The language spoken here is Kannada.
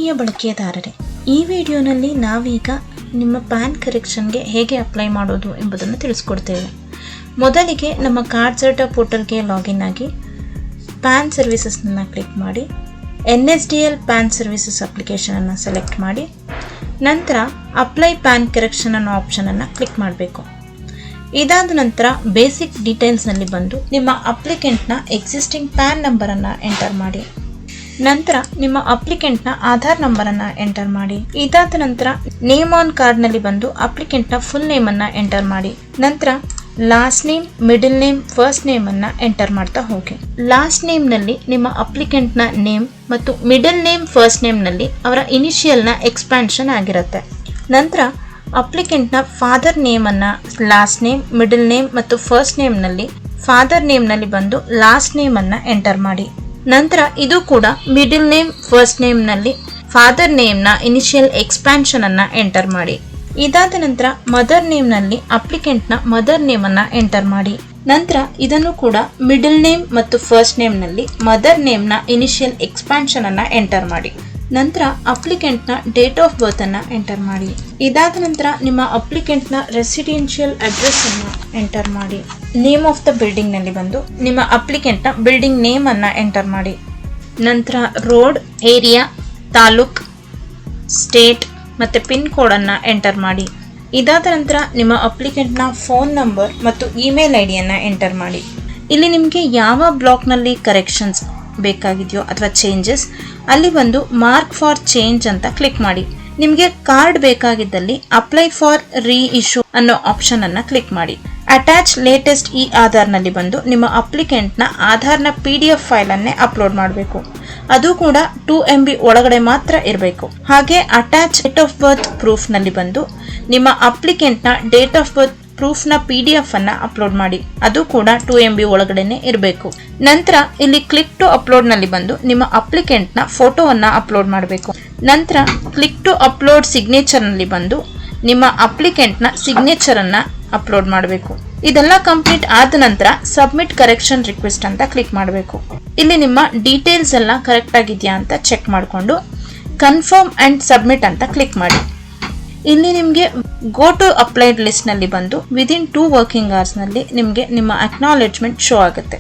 ಆತ್ಮೀಯ ಬಳಕೆದಾರರೇ, ಈ ವಿಡಿಯೋನಲ್ಲಿ ನಾವೀಗ ನಿಮ್ಮ ಪ್ಯಾನ್ ಕರೆಕ್ಷನ್ಗೆ ಹೇಗೆ ಅಪ್ಲೈ ಮಾಡೋದು ಎಂಬುದನ್ನು ತಿಳಿಸ್ಕೊಡ್ತೇವೆ. ಮೊದಲಿಗೆ ನಮ್ಮ ಕಾರ್ಡ್ಸೆಟ ಪೋರ್ಟಲ್ಗೆ ಲಾಗಿನ್ ಆಗಿ ಪ್ಯಾನ್ ಸರ್ವಿಸಸ್ನ ಕ್ಲಿಕ್ ಮಾಡಿ NSDL ಪ್ಯಾನ್ ಸರ್ವಿಸಸ್ ಅಪ್ಲಿಕೇಶನನ್ನು ಸೆಲೆಕ್ಟ್ ಮಾಡಿ ನಂತರ ಅಪ್ಲೈ ಪ್ಯಾನ್ ಕರೆಕ್ಷನ್ ಅನ್ನೋ ಆಪ್ಷನನ್ನು ಕ್ಲಿಕ್ ಮಾಡಬೇಕು. ಇದಾದ ನಂತರ ಬೇಸಿಕ್ ಡೀಟೇಲ್ಸ್ನಲ್ಲಿ ಬಂದು ನಿಮ್ಮ ಅಪ್ಲಿಕೆಂಟ್ನ ಎಕ್ಸಿಸ್ಟಿಂಗ್ ಪ್ಯಾನ್ ನಂಬರನ್ನು ಎಂಟರ್ ಮಾಡಿ. ನಂತರ ನಿಮ್ಮ ಅಪ್ಲಿಕೆಂಟ್ನ ಆಧಾರ್ ನಂಬರನ್ನು ಎಂಟರ್ ಮಾಡಿ. ಇದಾದ ನಂತರ ನೇಮ್ ಆನ್ ಕಾರ್ಡ್ನಲ್ಲಿ ಬಂದು ಅಪ್ಲಿಕೆಂಟ್ನ ಫುಲ್ ನೇಮನ್ನು ಎಂಟರ್ ಮಾಡಿ. ನಂತರ last name, middle name, first ನೇಮನ್ನು ಎಂಟರ್ ಮಾಡ್ತಾ ಹೋಗಿ. ಲಾಸ್ಟ್ ನೇಮ್ನಲ್ಲಿ ನಿಮ್ಮ ಅಪ್ಲಿಕೆಂಟ್ನ ನೇಮ್ ಮತ್ತು ಮಿಡಲ್ ನೇಮ್, ಫಸ್ಟ್ ನೇಮ್ನಲ್ಲಿ ಅವರ ಇನಿಷಿಯಲ್ನ ಎಕ್ಸ್ಪ್ಯಾನ್ಷನ್ ಆಗಿರುತ್ತೆ. ನಂತರ ಅಪ್ಲಿಕೆಂಟ್ನ ಫಾದರ್ ನೇಮನ್ನು ಲಾಸ್ಟ್ ನೇಮ್, ಮಿಡಲ್ ನೇಮ್ ಮತ್ತು ಫಸ್ಟ್ ನೇಮ್ನಲ್ಲಿ ಫಾದರ್ ನೇಮ್ನಲ್ಲಿ ಬಂದು ಲಾಸ್ಟ್ ನೇಮನ್ನು ಎಂಟರ್ ಮಾಡಿ. ನಂತರ ಇದು ಕೂಡ ಮಿಡಲ್ ನೇಮ್, ಫಸ್ಟ್ ನೇಮ್ನಲ್ಲಿ ಫಾದರ್ ನೇಮ್ನ ಇನಿಷಿಯಲ್ ಎಕ್ಸ್ಪ್ಯಾನ್ಷನ್ ಅನ್ನು ಎಂಟರ್ ಮಾಡಿ. ಇದಾದ ನಂತರ ಮದರ್ ನೇಮ್ನಲ್ಲಿ ಅಪ್ಲಿಕೆಂಟ್ನ ಮದರ್ ನೇಮನ್ನು ಎಂಟರ್ ಮಾಡಿ. ನಂತರ ಇದನ್ನು ಕೂಡ ಮಿಡಲ್ ನೇಮ್ ಮತ್ತು ಫಸ್ಟ್ ನೇಮ್ನಲ್ಲಿ ಮದರ್ ನೇಮ್ನ ಇನಿಷಿಯಲ್ ಎಕ್ಸ್ಪ್ಯಾನ್ಷನ್ ಅನ್ನು ಎಂಟರ್ ಮಾಡಿ. ನಂತರ ಅಪ್ಲಿಕೆಂಟ್ನ ಡೇಟ್ ಆಫ್ ಬರ್ತ್ ಅನ್ನು ಎಂಟರ್ ಮಾಡಿ. ಇದಾದ ನಂತರ ನಿಮ್ಮ ಅಪ್ಲಿಕೆಂಟ್ನ ರೆಸಿಡೆನ್ಷಿಯಲ್ ಅಡ್ರೆಸ್ ಅನ್ನು ಎಂಟರ್ ಮಾಡಿ. ನೇಮ್ ಆಫ್ ದ ಬಿಲ್ಡಿಂಗ್ ನಲ್ಲಿ ಬಂದು ನಿಮ್ಮ ಅಪ್ಲಿಕೆಂಟ್ನ ಬಿಲ್ಡಿಂಗ್ ನೇಮ್ ಅನ್ನು ಎಂಟರ್ ಮಾಡಿ. ನಂತರ ರೋಡ್, ಏರಿಯಾ, ತಾಲೂಕ್, ಸ್ಟೇಟ್ ಮತ್ತು ಪಿನ್ ಕೋಡ್ ಅನ್ನು ಎಂಟರ್ ಮಾಡಿ. ಇದಾದ ನಂತರ ನಿಮ್ಮ ಅಪ್ಲಿಕೆಂಟ್ನ ಫೋನ್ ನಂಬರ್ ಮತ್ತು ಇಮೇಲ್ ಐಡಿಯನ್ನು ಎಂಟರ್ ಮಾಡಿ. ಇಲ್ಲಿ ನಿಮಗೆ ಯಾವ ಬ್ಲಾಕ್ನಲ್ಲಿ ಕರೆಕ್ಷನ್ಸ್ ಬೇಕಾಗಿದೆಯೋ ಅಥವಾ ಚೇಂಜಸ್ ಅಲ್ಲಿ ಬಂದು ಮಾರ್ಕ್ ಫಾರ್ ಚೇಂಜ್ ಅಂತ ಕ್ಲಿಕ್ ಮಾಡಿ. ನಿಮಗೆ ಕಾರ್ಡ್ ಬೇಕಾಗಿದ್ದಲ್ಲಿ ಅಪ್ಲೈ ಫಾರ್ ರೀ ಇಶ್ಯೂ ಅನ್ನೋ ಆಪ್ಷನ್ ಅನ್ನ ಕ್ಲಿಕ್ ಮಾಡಿ. ಅಟ್ಯಾಚ್ ಲೇಟೆಸ್ಟ್ ಇ ಆಧಾರ್ನಲ್ಲಿ ಬಂದು ನಿಮ್ಮ ಅಪ್ಲಿಕೆಂಟ್ನ ಆಧಾರ್ನ PDF ಫೈಲ್ ಅನ್ನೇ ಅಪ್ಲೋಡ್ ಮಾಡಬೇಕು. ಅದು ಕೂಡ 2 MB ಒಳಗಡೆ ಮಾತ್ರ ಇರಬೇಕು. ಹಾಗೆ attach date of birth proof ನಲ್ಲಿ ಬಂದು ನಿಮ್ಮ ಅಪ್ಲಿಕೆಂಟ್ನ ಡೇಟ್ ಆಫ್ ಬರ್ತ್ ಪ್ರೂಫ್ನ PDF ಅನ್ನ ಅಪ್ಲೋಡ್ ಮಾಡಿ. ಅದು ಕೂಡ 2 MB ಒಳಗಡೆನೆ ಇರಬೇಕು. ನಂತರ ಇಲ್ಲಿ ಕ್ಲಿಕ್ ಟು ಅಪ್ಲೋಡ್ ನಲ್ಲಿ ಬಂದು ನಿಮ್ಮ ಅಪ್ಲಿಕೆಂಟ್ನ ಫೋಟೋವನ್ನ ಅಪ್ಲೋಡ್ ಮಾಡಬೇಕು. ನಂತರ ಕ್ಲಿಕ್ ಟು ಅಪ್ಲೋಡ್ ಸಿಗ್ನೇಚರ್ ನಲ್ಲಿ ಬಂದು ನಿಮ್ಮ ಅಪ್ಲಿಕೆಂಟ್ನ ಸಿಗ್ನೇಚರ್ ಅನ್ನ ಅಪ್ಲೋಡ್ ಮಾಡಬೇಕು. ಇದೆಲ್ಲ ಕಂಪ್ಲೀಟ್ ಆದ ನಂತರ ಸಬ್ಮಿಟ್ ಕರೆಕ್ಷನ್ ರಿಕ್ವೆಸ್ಟ್ ಅಂತ ಕ್ಲಿಕ್ ಮಾಡಬೇಕು. ಇಲ್ಲಿ ನಿಮ್ಮ ಡೀಟೇಲ್ಸ್ ಎಲ್ಲ ಕರೆಕ್ಟ್ ಆಗಿದೆಯಾ ಅಂತ ಚೆಕ್ ಮಾಡಿಕೊಂಡು ಕನ್ಫರ್ಮ್ ಅಂಡ್ ಸಬ್ಮಿಟ್ ಅಂತ ಕ್ಲಿಕ್ ಮಾಡಿ. ಇಲ್ಲಿ ನಿಮಗೆ ಗೋ ಟು ಅಪ್ಲೈಡ್ ಲಿಸ್ಟ್ ನಲ್ಲಿ ಬಂದು ವಿದಿನ್ 2 ವರ್ಕಿಂಗ್ ಅವರ್ಸ್ ನಲ್ಲಿ ನಿಮಗೆ ನಿಮ್ಮ ಅಕ್ನಾಲೆಜ್ಮೆಂಟ್ ಶೋ ಆಗುತ್ತೆ.